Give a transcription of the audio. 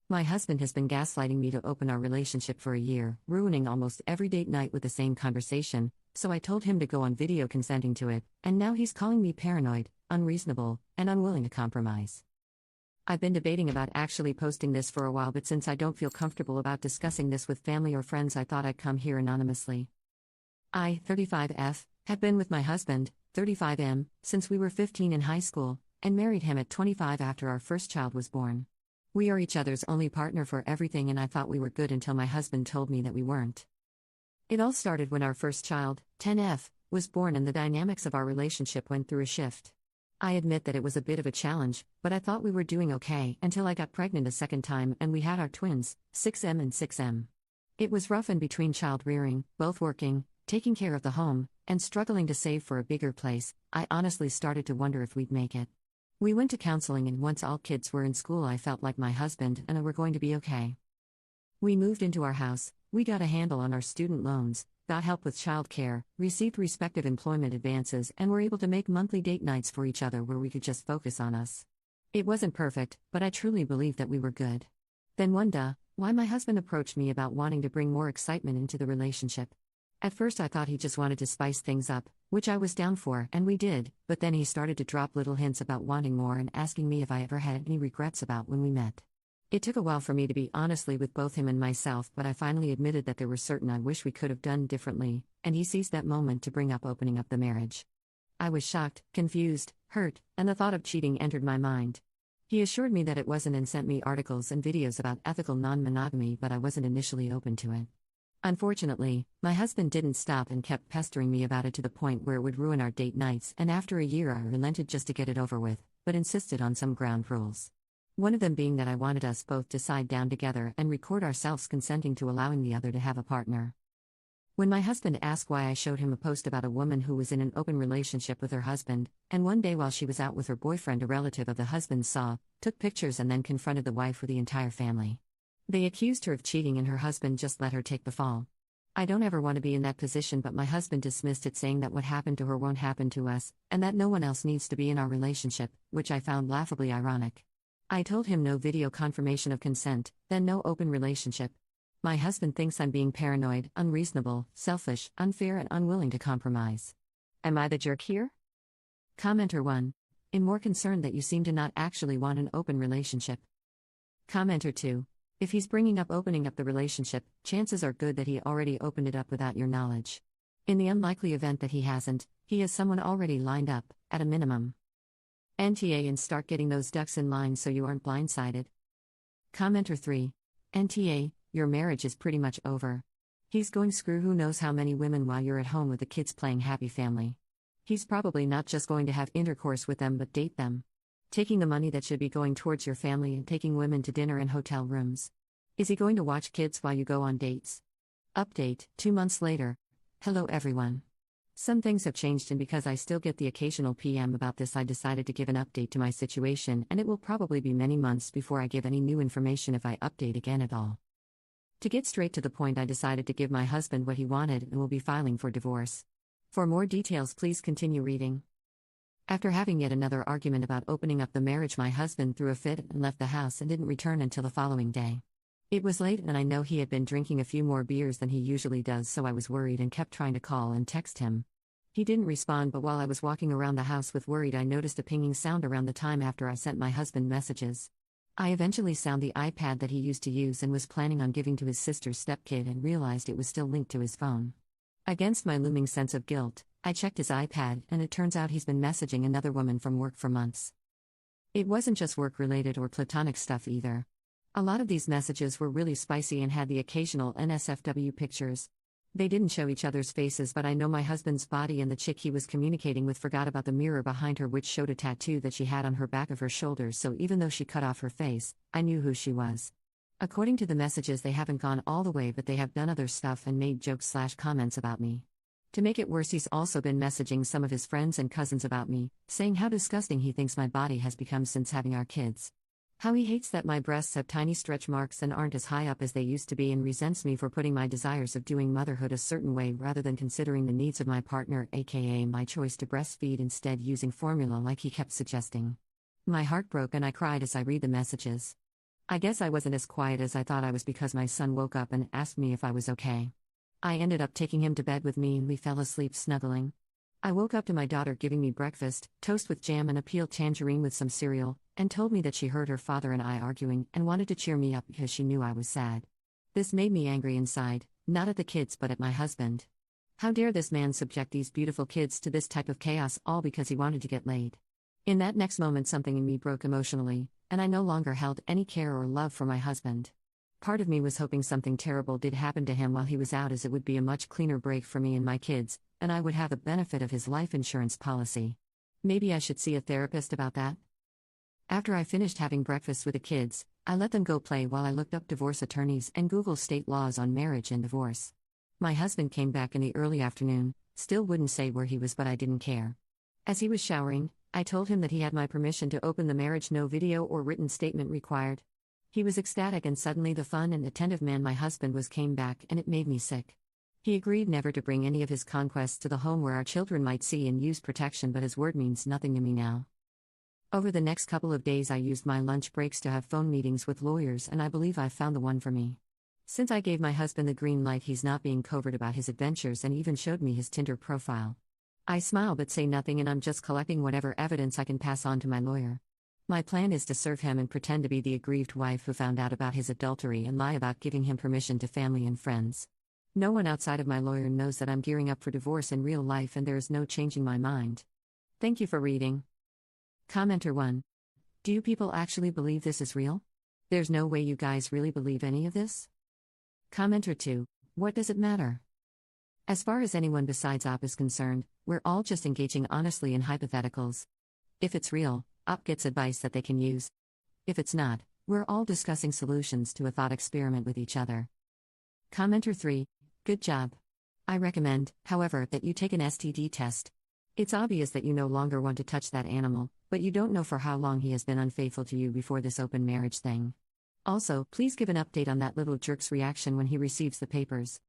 My husband has been gaslighting me to open our relationship for a year, ruining almost every date night with the same conversation, so I told him to go on video consenting to it, and now he's calling me paranoid, unreasonable, and unwilling to compromise. I've been debating about actually posting this for a while, but since I don't feel comfortable about discussing this with family or friends, I thought I'd come here anonymously. I, 35F, have been with my husband, 35M, since we were 15 in high school, and married him at 25 after our first child was born. We are each other's only partner for everything, and I thought we were good until my husband told me that we weren't. It all started when our first child, 10F, was born and the dynamics of our relationship went through a shift. I admit that it was a bit of a challenge, but I thought we were doing okay until I got pregnant a second time and we had our twins, 6M and 6M. It was rough in between child rearing, both working, taking care of the home, and struggling to save for a bigger place. I honestly started to wonder if we'd make it. We went to counseling, and once all kids were in school, I felt like my husband and I were going to be okay. We moved into our house, we got a handle on our student loans, got help with childcare, received respective employment advances, and were able to make monthly date nights for each other where we could just focus on us. It wasn't perfect, but I truly believe that we were good. Then one day, my husband approached me about wanting to bring more excitement into the relationship. At first I thought he just wanted to spice things up, which I was down for, and we did, but then he started to drop little hints about wanting more and asking me if I ever had any regrets about when we met. It took a while for me to be honestly with both him and myself, but I finally admitted that there were certain I wish we could have done differently, and he seized that moment to bring up opening up the marriage. I was shocked, confused, hurt, and the thought of cheating entered my mind. He assured me that it wasn't and sent me articles and videos about ethical non-monogamy, but I wasn't initially open to it. Unfortunately, my husband didn't stop and kept pestering me about it to the point where it would ruin our date nights, and after a year I relented just to get it over with, but insisted on some ground rules. One of them being that I wanted us both to sit down together and record ourselves consenting to allowing the other to have a partner. When my husband asked why, I showed him a post about a woman who was in an open relationship with her husband, and one day while she was out with her boyfriend, a relative of the husband saw, took pictures, and then confronted the wife with the entire family. They accused her of cheating and her husband just let her take the fall. I don't ever want to be in that position, but my husband dismissed it, saying that what happened to her won't happen to us, and that no one else needs to be in our relationship, which I found laughably ironic. I told him no video confirmation of consent, then no open relationship. My husband thinks I'm being paranoid, unreasonable, selfish, unfair, and unwilling to compromise. Am I the jerk here? Commenter 1. I'm more concerned that you seem to not actually want an open relationship. Commenter 2. If he's bringing up opening up the relationship, chances are good that he already opened it up without your knowledge. In the unlikely event that he hasn't, he has someone already lined up, at a minimum. NTA, and start getting those ducks in line so you aren't blindsided. Commenter 3. NTA, your marriage is pretty much over. He's going screw who knows how many women while you're at home with the kids playing happy family. He's probably not just going to have intercourse with them but date them. Taking the money that should be going towards your family and taking women to dinner and hotel rooms. Is he going to watch kids while you go on dates? Update, 2 months later. Hello everyone. Some things have changed, and because I still get the occasional PM about this, I decided to give an update to my situation, and it will probably be many months before I give any new information if I update again at all. To get straight to the point, I decided to give my husband what he wanted and will be filing for divorce. For more details, please continue reading. After having yet another argument about opening up the marriage, my husband threw a fit and left the house and didn't return until the following day. It was late, and I know he had been drinking a few more beers than he usually does, so I was worried and kept trying to call and text him. He didn't respond, but while I was walking around the house with worried, I noticed a pinging sound around the time after I sent my husband messages. I eventually found the iPad that he used to use and was planning on giving to his sister's stepkid, and realized it was still linked to his phone. Against my looming sense of guilt, I checked his iPad, and it turns out he's been messaging another woman from work for months. It wasn't just work-related or platonic stuff either. A lot of these messages were really spicy and had the occasional NSFW pictures. They didn't show each other's faces, but I know my husband's body, and the chick he was communicating with forgot about the mirror behind her, which showed a tattoo that she had on her back of her shoulder, so even though she cut off her face, I knew who she was. According to the messages, they haven't gone all the way, but they have done other stuff and made jokes/comments about me. To make it worse, he's also been messaging some of his friends and cousins about me, saying how disgusting he thinks my body has become since having our kids. How he hates that my breasts have tiny stretch marks and aren't as high up as they used to be, and resents me for putting my desires of doing motherhood a certain way rather than considering the needs of my partner, aka my choice to breastfeed instead using formula like he kept suggesting. My heart broke and I cried as I read the messages. I guess I wasn't as quiet as I thought I was because my son woke up and asked me if I was okay. I ended up taking him to bed with me and we fell asleep snuggling. I woke up to my daughter giving me breakfast, toast with jam and a peeled tangerine with some cereal, and told me that she heard her father and I arguing and wanted to cheer me up because she knew I was sad. This made me angry inside, not at the kids but at my husband. How dare this man subject these beautiful kids to this type of chaos all because he wanted to get laid? In that next moment something in me broke emotionally, and I no longer held any care or love for my husband. Part of me was hoping something terrible did happen to him while he was out, as it would be a much cleaner break for me and my kids, and I would have the benefit of his life insurance policy. Maybe I should see a therapist about that? After I finished having breakfast with the kids, I let them go play while I looked up divorce attorneys and Googled state laws on marriage and divorce. My husband came back in the early afternoon, still wouldn't say where he was, but I didn't care. As he was showering, I told him that he had my permission to open the marriage, no video or written statement required. He was ecstatic, and suddenly the fun and attentive man my husband was came back, and it made me sick. He agreed never to bring any of his conquests to the home where our children might see and use protection, but his word means nothing to me now. Over the next couple of days I used my lunch breaks to have phone meetings with lawyers, and I believe I've found the one for me. Since I gave my husband the green light, he's not being covert about his adventures and even showed me his Tinder profile. I smile but say nothing, and I'm just collecting whatever evidence I can pass on to my lawyer. My plan is to serve him and pretend to be the aggrieved wife who found out about his adultery and lie about giving him permission to family and friends. No one outside of my lawyer knows that I'm gearing up for divorce in real life, and there is no changing my mind. Thank you for reading. Commenter 1. Do you people actually believe this is real? There's no way you guys really believe any of this? Commenter 2. What does it matter? As far as anyone besides Op is concerned, we're all just engaging honestly in hypotheticals. If it's real, Op gets advice that they can use. If it's not, we're all discussing solutions to a thought experiment with each other. Commenter 3. Good job. I recommend, however, that you take an STD test. It's obvious that you no longer want to touch that animal, but you don't know for how long he has been unfaithful to you before this open marriage thing. Also, please give an update on that little jerk's reaction when he receives the papers.